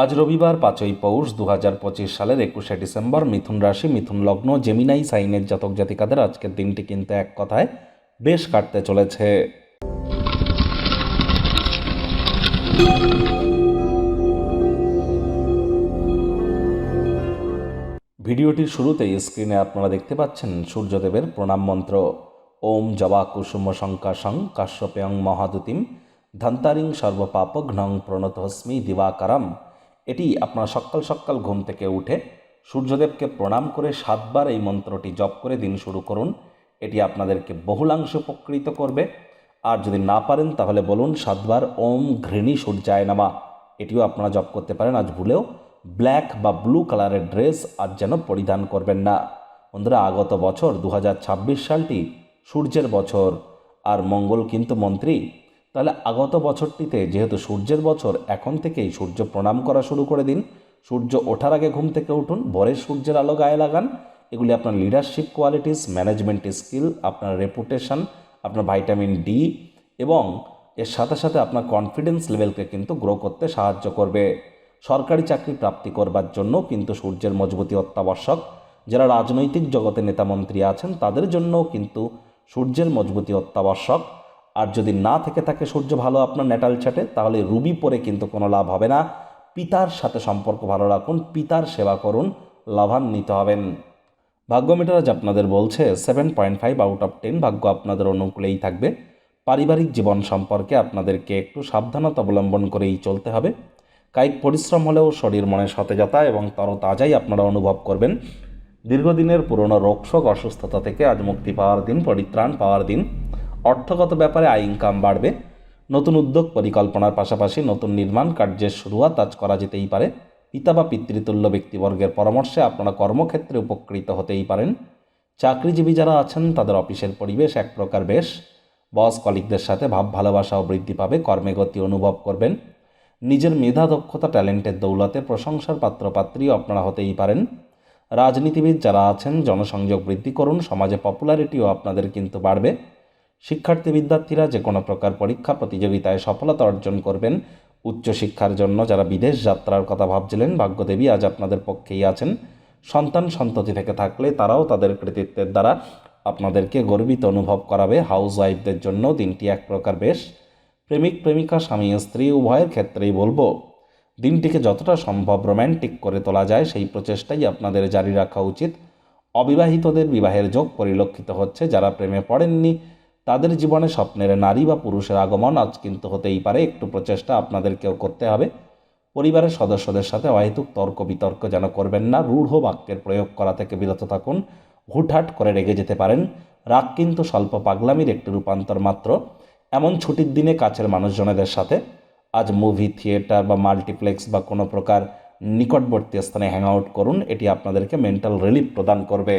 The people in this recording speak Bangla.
আজ রবিবার 5ই পৌষ 2025 সালের 21শে ডিসেম্বর। মিথুন রাশি, মিথুন লগ্ন, জেমিনাই সাইনের জাতক জাতিকাদের আজকের দিনটি কিন্তু এক কথায় বেশ কাটতে চলেছে। ভিডিওটির শুরুতেই স্ক্রিনে আপনারা দেখতে পাচ্ছেন সূর্যদেবের প্রণাম মন্ত্র। ওম জবা কুসুম শঙ্কাশং কাশ্যপেয়ং মহাদুতিম ধন্তারিং সর্বপাপঘ্নং প্রণতহস্মি দিবাকারম। এটি আপনারা সকাল সকাল ঘুম থেকে উঠে সূর্যদেবকে প্রণাম করে 7 বার এই মন্ত্রটি জপ করে দিন শুরু করুন। এটি আপনাদেরকে বহুলাংশে উপকৃত করবে। আর যদি না পারেন তাহলে বলুন 7 বার ওম ঘৃণী সূর্যায় নমঃ। এটিও আপনারা জপ করতে পারেন। আজ ভুলেও ব্ল্যাক বা ব্লু কালারের ড্রেস আজ যেন পরিধান করবেন না। বন্ধুরা, আগত বছর 2026 সালটি সূর্যের বছর, আর মঙ্গল কিন্তু মন্ত্রী। তাহলে আগত বছরটিতে যেহেতু সূর্যের বছর, এখন থেকেই সূর্য প্রণাম করা শুরু করে দিন। সূর্য ওঠার আগে ঘুম থেকে উঠুন, ভোরের সূর্যের আলো গায়ে লাগান। এগুলি আপনার লিডারশিপ কোয়ালিটিস, ম্যানেজমেন্ট স্কিল, আপনার রেপুটেশন, আপনার ভিটামিন ডি এবং এর সাথে সাথে আপনার কনফিডেন্স লেভেলকে কিন্তু গ্রো করতে সাহায্য করবে। সরকারি চাকরি প্রাপ্তি করবার জন্য কিন্তু সূর্যের মজবুতি অত্যাবশ্যক। যারা রাজনৈতিক জগতে নেতামন্ত্রী আছেন তাদের জন্যও কিন্তু সূর্যের মজবুতি অত্যাবশ্যক। আর যদি না থেকে থাকে সূর্য ভালো আপনার ন্যাটাল চার্টে, তাহলে রুবি পরে কিন্তু কোনো লাভ হবে না। পিতার সাথে সম্পর্ক ভালো রাখুন, পিতার সেবা করুন, লাভান্বিত হবেন। ভাগ্য মিটার আজ আপনাদের বলছে 7.5 আউট অফ 10। ভাগ্য আপনাদের অনুকূলেই থাকবে। পারিবারিক জীবন সম্পর্কে আপনাদেরকে একটু সাবধানতা অবলম্বন করেই চলতে হবে। কায়িক পরিশ্রম হলেও শরীর মনে সতেজতা এবং তরতাজাই আপনারা অনুভব করবেন। দীর্ঘদিনের পুরনো রোগশোক অসুস্থতা থেকে আজ মুক্তি পাওয়ার দিন, পরিত্রাণ পাওয়ার দিন। অর্থগত ব্যাপারে আয় ইনকাম বাড়বে। নতুন উদ্যোগ পরিকল্পনার পাশাপাশি নতুন নির্মাণ কার্যের শুরুয়াত আজ করা যেতেই পারে। পিতা বা পিতৃতুল্য ব্যক্তিবর্গের পরামর্শে আপনারা কর্মক্ষেত্রে উপকৃত হতেই পারেন। চাকরিজীবী যারা আছেন তাদের অফিসের পরিবেশ এক প্রকার বেশ। বস কলিগদের সাথে ভাব ভালোবাসাও বৃদ্ধি পাবে, কর্মে গতি অনুভব করবেন। নিজের মেধা, দক্ষতা, ট্যালেন্টের দৌলতে প্রশংসার পাত্রপাত্রীও আপনারা হতেই পারেন। রাজনীতিবিদ যারা আছেন জনসংযোগ বৃদ্ধি করুন, সমাজে পপুলারিটিও আপনাদের কিন্তু বাড়বে। শিক্ষার্থী বিদ্যার্থীরা যে কোনো প্রকার পরীক্ষা প্রতিযোগিতায় সফলতা অর্জন করবেন। উচ্চশিক্ষার জন্য যারা বিদেশ যাত্রার কথা ভাবছিলেন, ভাগ্যদেবী আজ আপনাদের পক্ষেই আছেন। সন্তান সন্ততি থেকে থাকলে তারাও তাদের কৃতিত্বের দ্বারা আপনাদেরকে গর্বিত অনুভব করাবে। হাউস ওয়াইফদের জন্য দিনটি এক প্রকার বেশ। প্রেমিক প্রেমিকা, স্বামী স্ত্রী উভয়ের ক্ষেত্রেই বলবো দিনটিকে যতটা সম্ভব রোম্যান্টিক করে তোলা যায় সেই প্রচেষ্টাই আপনাদের জারি রাখা উচিত। অবিবাহিতদের বিবাহের যোগ পরিলক্ষিত হচ্ছে। যারা প্রেমে পড়েননি তাদের জীবনে স্বপ্নের নারী বা পুরুষের আগমন আজ কিন্তু হতেই পারে। একটু প্রচেষ্টা আপনাদেরকেও করতে হবে। পরিবারের সদস্যদের সাথে অহেতুক তর্ক বিতর্ক যেন করবেন না। রূঢ় বাক্যের প্রয়োগ করা থেকে বিরত থাকুন। হুটহাট করে রেগে যেতে পারেন। রাগ কিন্তু স্বল্প পাগলামির একটি রূপান্তর মাত্র। এমন ছুটির দিনে কাছের মানুষজনেদের সাথে আজ মুভি, থিয়েটার বা মাল্টিপ্লেক্স বা কোনো প্রকার নিকটবর্তী স্থানে হ্যাং আউট করুন। এটি আপনাদেরকে মেন্টাল রিলিফ প্রদান করবে।